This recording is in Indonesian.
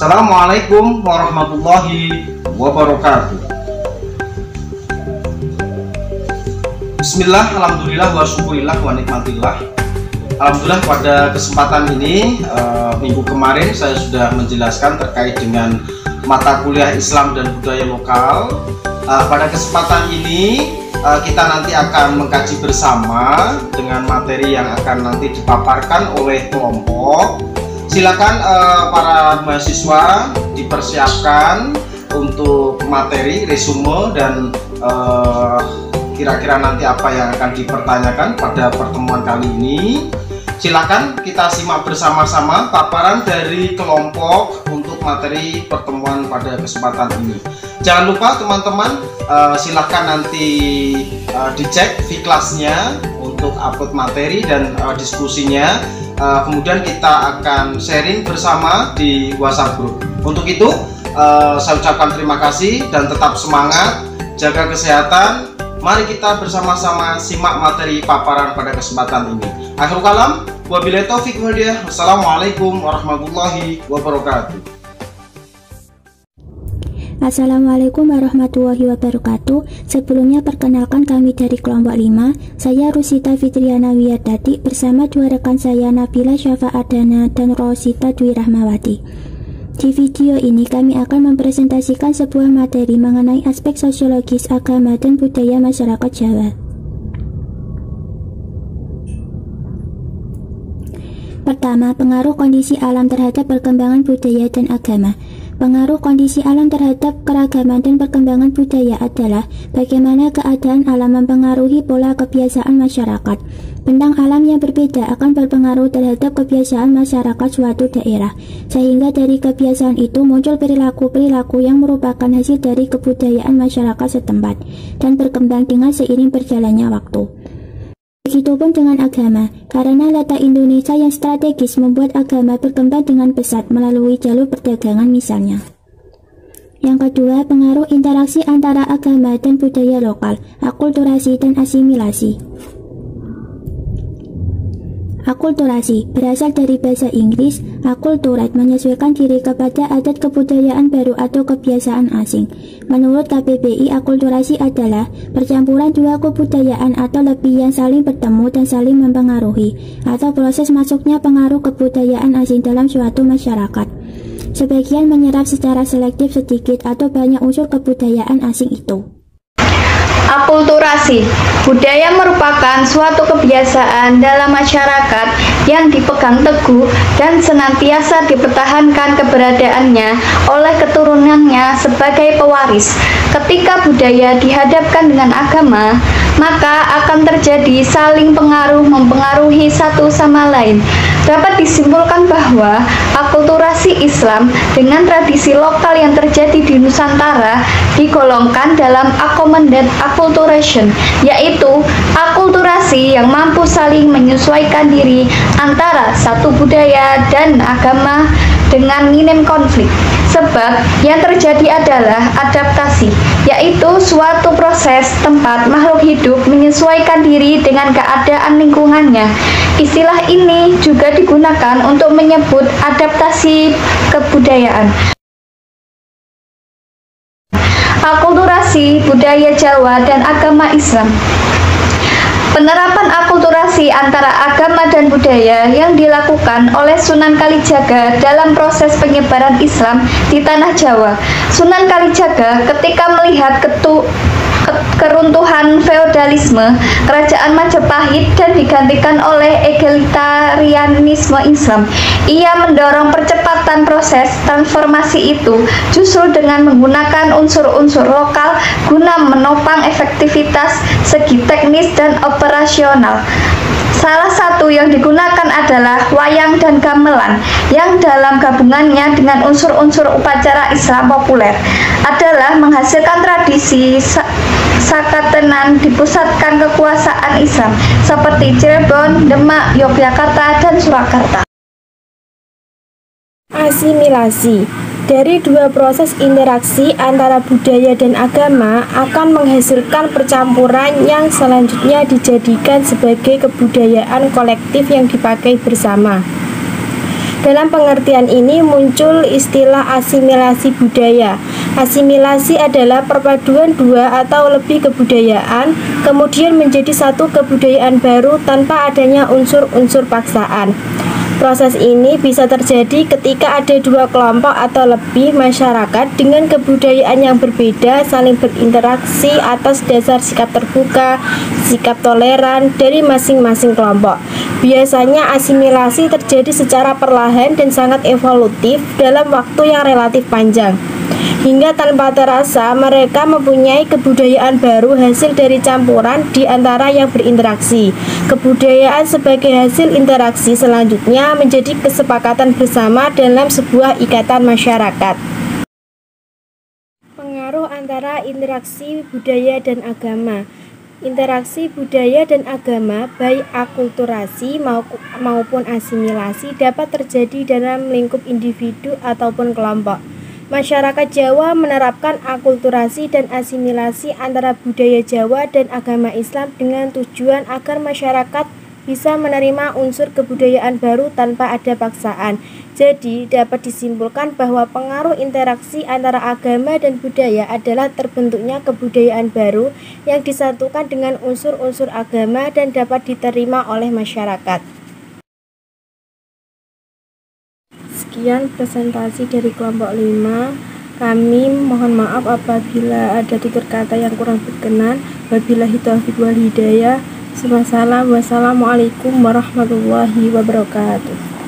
Assalamualaikum warahmatullahi wabarakatuh. Bismillah, alhamdulillah, wa syukurillah, wa nikmatillah. Alhamdulillah pada kesempatan ini minggu kemarin saya sudah menjelaskan terkait dengan mata kuliah Islam dan budaya lokal. Pada kesempatan ini kita nanti akan mengkaji bersama dengan materi yang akan nanti dipaparkan oleh kelompok. Silakan para mahasiswa dipersiapkan untuk materi, resume, dan kira-kira nanti apa yang akan dipertanyakan pada pertemuan kali ini. Silakan kita simak bersama-sama paparan dari kelompok untuk materi pertemuan pada kesempatan ini. Jangan lupa teman-teman, silahkan nanti dicek V-Class-nya untuk upload materi dan diskusinya. Kemudian kita akan sharing bersama di WhatsApp group. Untuk itu saya ucapkan terima kasih dan tetap semangat, jaga kesehatan. Mari kita bersama-sama simak materi paparan pada kesempatan ini. Akhirul kalam, wabillahi taufiq wal hidayah. Wassalamualaikum warahmatullahi wabarakatuh. Assalamualaikum warahmatullahi wabarakatuh. Sebelumnya perkenalkan kami dari kelompok 5. Saya Rusita Fitriana Wiyadati bersama dua rekan saya Nabila Syafa'adana dan Rosita Dwi Rahmawati. Di video ini kami akan mempresentasikan sebuah materi mengenai aspek sosiologis agama dan budaya masyarakat Jawa. Pertama, pengaruh kondisi alam terhadap perkembangan budaya dan agama. Pengaruh kondisi alam terhadap keragaman dan perkembangan budaya adalah bagaimana keadaan alam mempengaruhi pola kebiasaan masyarakat. Bentang alam yang berbeda akan berpengaruh terhadap kebiasaan masyarakat suatu daerah, sehingga dari kebiasaan itu muncul perilaku-perilaku yang merupakan hasil dari kebudayaan masyarakat setempat dan berkembang dengan seiring berjalannya waktu. Begitupun dengan agama, karena letak Indonesia yang strategis membuat agama berkembang dengan pesat melalui jalur perdagangan misalnya. Yang kedua, pengaruh interaksi antara agama dan budaya lokal, akulturasi dan asimilasi. Akulturasi berasal dari bahasa Inggris, akulturat menyesuaikan diri kepada adat kebudayaan baru atau kebiasaan asing. Menurut KBBI, akulturasi adalah percampuran dua kebudayaan atau lebih yang saling bertemu dan saling mempengaruhi, atau proses masuknya pengaruh kebudayaan asing dalam suatu masyarakat. Sebagian menyerap secara selektif sedikit atau banyak unsur kebudayaan asing itu. Akulturasi, budaya merupakan suatu kebiasaan dalam masyarakat yang dipegang teguh dan senantiasa dipertahankan keberadaannya oleh keturunannya sebagai pewaris. Ketika budaya dihadapkan dengan agama, maka akan terjadi saling pengaruh mempengaruhi satu sama lain. Dapat disimpulkan bahwa akulturasi Islam dengan tradisi lokal yang terjadi di Nusantara digolongkan dalam accommodate acculturation, yaitu akulturasi yang mampu saling menyesuaikan diri antara satu budaya dan agama dengan minim konflik. Sebab yang terjadi adalah adaptasi, yaitu suatu proses tempat makhluk hidup menyesuaikan diri dengan keadaan lingkungannya. Istilah ini juga digunakan untuk menyebut adaptasi kebudayaan. Akulturasi budaya Jawa dan agama Islam. Penerapan akulturasi antara agama dan budaya yang dilakukan oleh Sunan Kalijaga dalam proses penyebaran Islam di tanah Jawa. Sunan Kalijaga ketika melihat keruntuhan feodalisme kerajaan Majapahit dan digantikan oleh egalitarianisme Islam, ia mendorong percepatan proses transformasi itu justru dengan menggunakan unsur-unsur lokal guna menopang efektivitas segi teknis dan operasional. Salah satu yang digunakan adalah wayang dan gamelan yang dalam gabungannya dengan unsur-unsur upacara Islam populer adalah menghasilkan tradisi sakatenan dipusatkan kekuasaan Islam seperti Cirebon, Demak, Yogyakarta, dan Surakarta. Asimilasi dari dua proses interaksi antara budaya dan agama akan menghasilkan percampuran yang selanjutnya dijadikan sebagai kebudayaan kolektif yang dipakai bersama. Dalam pengertian ini muncul istilah asimilasi budaya. Asimilasi adalah perpaduan dua atau lebih kebudayaan, kemudian menjadi satu kebudayaan baru tanpa adanya unsur-unsur paksaan. Proses ini bisa terjadi ketika ada dua kelompok atau lebih masyarakat dengan kebudayaan yang berbeda saling berinteraksi atas dasar sikap terbuka, sikap toleran dari masing-masing kelompok. Biasanya asimilasi terjadi secara perlahan dan sangat evolutif dalam waktu yang relatif panjang. Hingga tanpa terasa mereka mempunyai kebudayaan baru hasil dari campuran di antara yang berinteraksi. Kebudayaan sebagai hasil interaksi selanjutnya menjadi kesepakatan bersama dalam sebuah ikatan masyarakat. Pengaruh antara interaksi budaya dan agama. Interaksi budaya dan agama, baik akulturasi maupun asimilasi, dapat terjadi dalam lingkup individu ataupun kelompok. Masyarakat Jawa menerapkan akulturasi dan asimilasi antara budaya Jawa dan agama Islam dengan tujuan agar masyarakat bisa menerima unsur kebudayaan baru tanpa ada paksaan. Jadi, dapat disimpulkan bahwa pengaruh interaksi antara agama dan budaya adalah terbentuknya kebudayaan baru yang disatukan dengan unsur-unsur agama dan dapat diterima oleh masyarakat. Sekian presentasi dari kelompok 5. Kami mohon maaf apabila ada tutur kata yang kurang berkenan. Wabillahi taufiq wal hidayah. Wassalamualaikum warahmatullahi wabarakatuh.